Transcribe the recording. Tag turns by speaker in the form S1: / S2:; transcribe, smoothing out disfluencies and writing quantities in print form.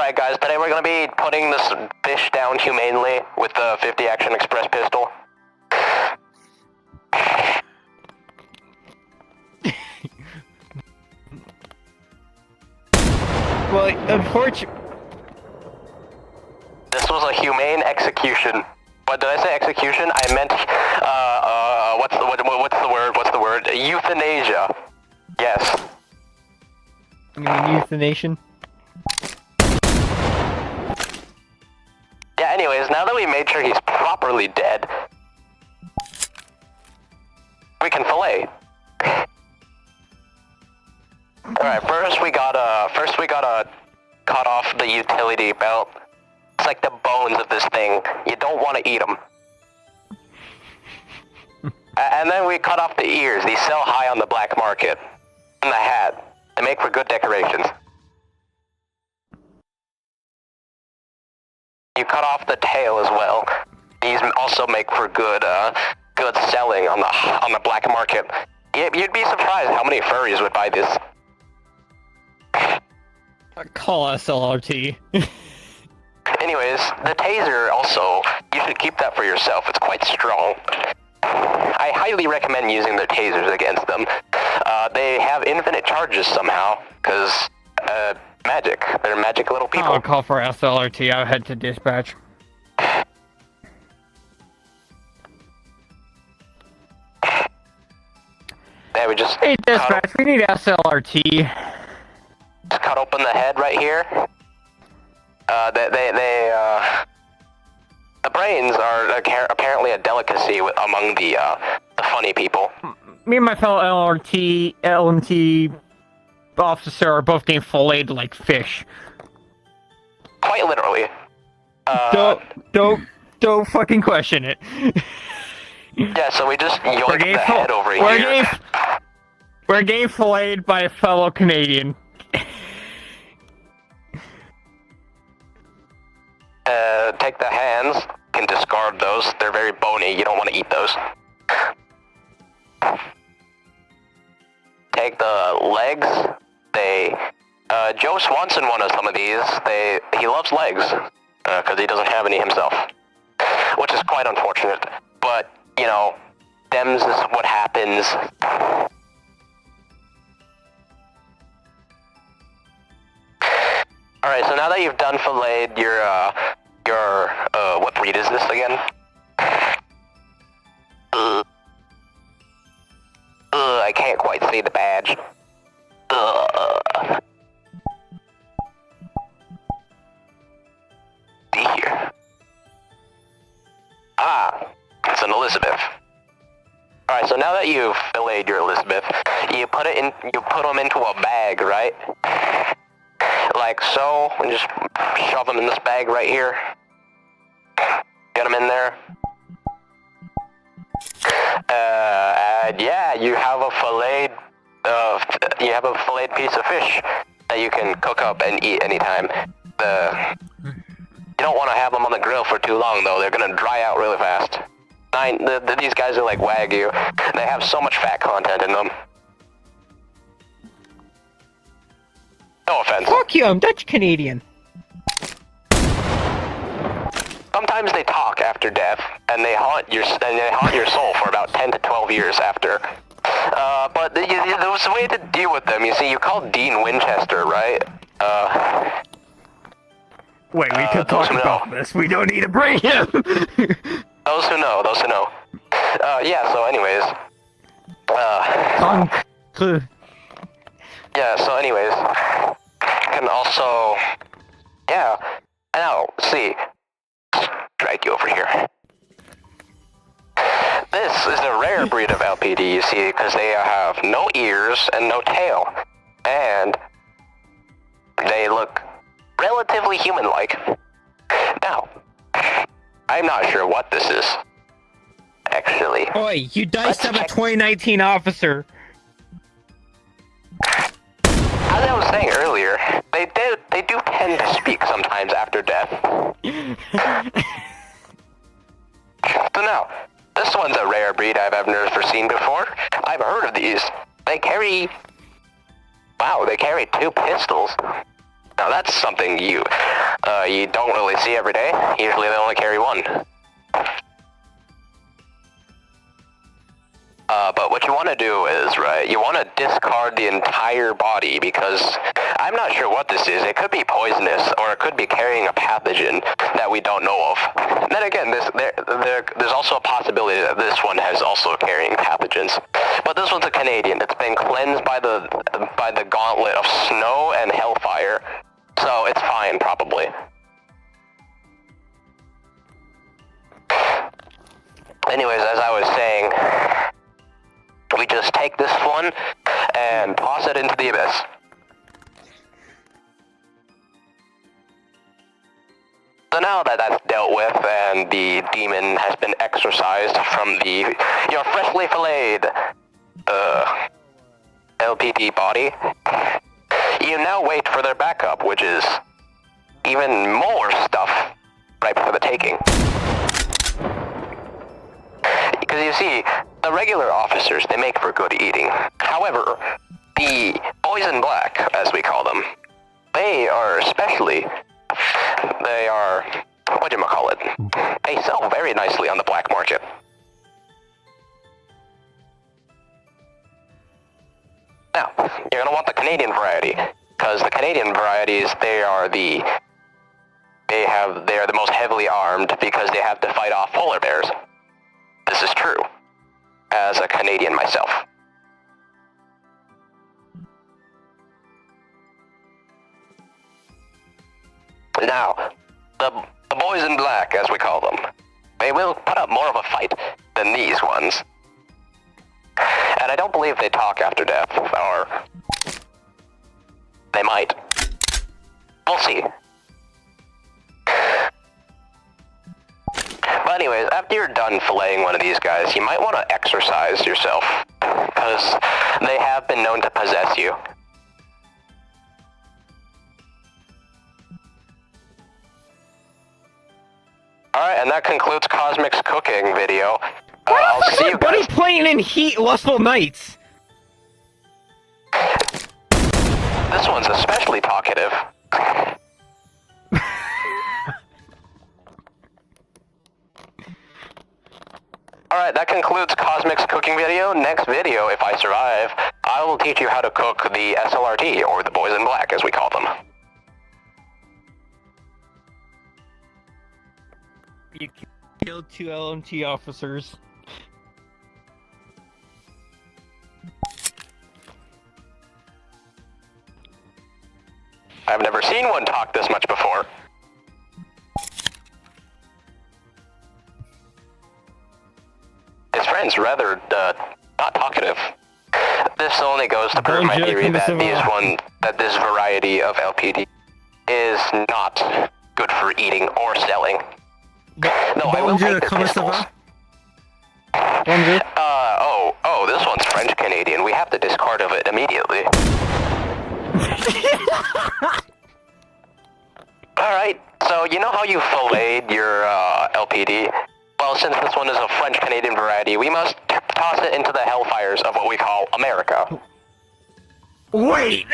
S1: Alright guys, today we're gonna be putting this fish down humanely with the 50 Action Express pistol.
S2: Well, unfortunately...
S1: This was a humane execution. What did I say? Execution? I meant, what's the word? Euthanasia. Yes.
S2: You mean euthanation?
S1: Yeah, anyways, now that we made sure he's properly dead, we can fillet. Alright, first we gotta cut off the utility belt. It's like the bones of this thing. You don't want to eat them. And then we cut off the ears. These sell high on the black market. And the hat. They make for good decorations. You cut off the tail as well. These also make for good selling on the black market. You'd be surprised how many furries would buy this.
S2: Call SLRT.
S1: Anyways, the taser also, you should keep that for yourself. It's quite strong. I highly recommend using their tasers against them. They have infinite charges somehow, because, magic. They're magic little people.
S2: I'll call for SLRT. I'll head to dispatch.
S1: Yeah, we just...
S2: Hey, dispatch, we need SLRT.
S1: Just cut open the head right here. The brains are apparently a delicacy among the funny people.
S2: Me and my fellow LMT officer are both getting filleted like fish.
S1: Quite literally.
S2: Don't fucking question it.
S1: Yeah, so we just yoinked the head over here.
S2: We're getting filleted by a fellow Canadian.
S1: Take the hands, you can discard those. They're very bony, you don't want to eat those. Take the legs. Joe Swanson wanted some of these. He loves legs, because he doesn't have any himself. Which is quite unfortunate. But, you know, them's is what happens. Alright, so now that you've done filleted your, what breed is this again? I can't quite see the badge. See here. Ah, it's an Elizabeth. Alright, so now that you've filleted your Elizabeth, you put them into a bag, right? Like so, and just shove them in this bag right here. Get them in there. And yeah, you have a filleted piece of fish that you can cook up and eat anytime. You don't want to have them on the grill for too long though, they're gonna dry out really fast. These guys are like Wagyu. They have so much fat content in them. No offense.
S2: Fuck you, I'm Dutch Canadian.
S1: Sometimes they talk after death, and they haunt your soul for about 10 to 12 years after. But there was a way to deal with them. You see, you called Dean Winchester, right?
S2: Wait, we could talk about this. We don't need to bring him.
S1: Those who know. Yeah. So, anyways. Yeah. So, anyways. Can also. Yeah. Now, see. Drag you over here. This is a rare breed of LPD, you see, because they have no ears and no tail. And they look relatively human-like. Now, I'm not sure what this is, actually.
S2: Oi, you diced up a 2019 officer.
S1: As I was saying earlier, they do tend to speak sometimes after death. So now, this one's a rare breed I've never seen before. I've heard of these. They carry 2 pistols. Now that's something you don't really see every day. Usually they only carry one. But what you want to do is, right, you want to discard the entire body because I'm not sure what this is. It could be poisonous or it could be carrying a pathogen that we don't know of. And then again, there's also a possibility that this one has also carrying pathogens. But this one's a Canadian. It's been cleansed by the gauntlet of snow and hellfire. So it's fine, probably. Anyways, as I was saying, we just take this one and toss it into the abyss. So now that that's dealt with and the demon has been exorcised from your freshly filleted LPD body, you now wait for their backup, which is even more stuff ripe for the taking. Because you see, the regular officers, they make for good eating. However, the boys in black, as we call them, they are whatchamacallit, they sell very nicely on the black market. Now, you're going to want the Canadian variety, because the Canadian varieties, they are the most heavily armed because they have to fight off polar bears. This is true, as a Canadian myself. Now, the boys in black, as we call them, they will put up more of a fight than these ones. And I don't believe they talk after death, or they might. We'll see. But anyways, after you're done filleting one of these guys, you might want to exorcise yourself, because they have been known to possess you. Alright, and that concludes Cosmeccs' cooking video. I'll see you
S2: Buddy
S1: guys.
S2: playing in Heat Lustful Nights.
S1: This one's especially talkative. Alright, that concludes Cosmeccs' cooking video. Next video, if I survive, I will teach you how to cook the SLRT, or the boys in black, as we call them.
S2: You killed 2 LMT officers.
S1: I've never seen one talk this much before. His friend's rather, not talkative. This only goes to prove my theory that this variety of LPD is not good for eating or selling. No, I will take their pistols. This one's French-Canadian. We have to discard of it immediately. Alright, so you know how you filleted your LPD? Well, since this one is a French-Canadian variety, we must toss it into the hellfires of what we call America.
S2: Wait!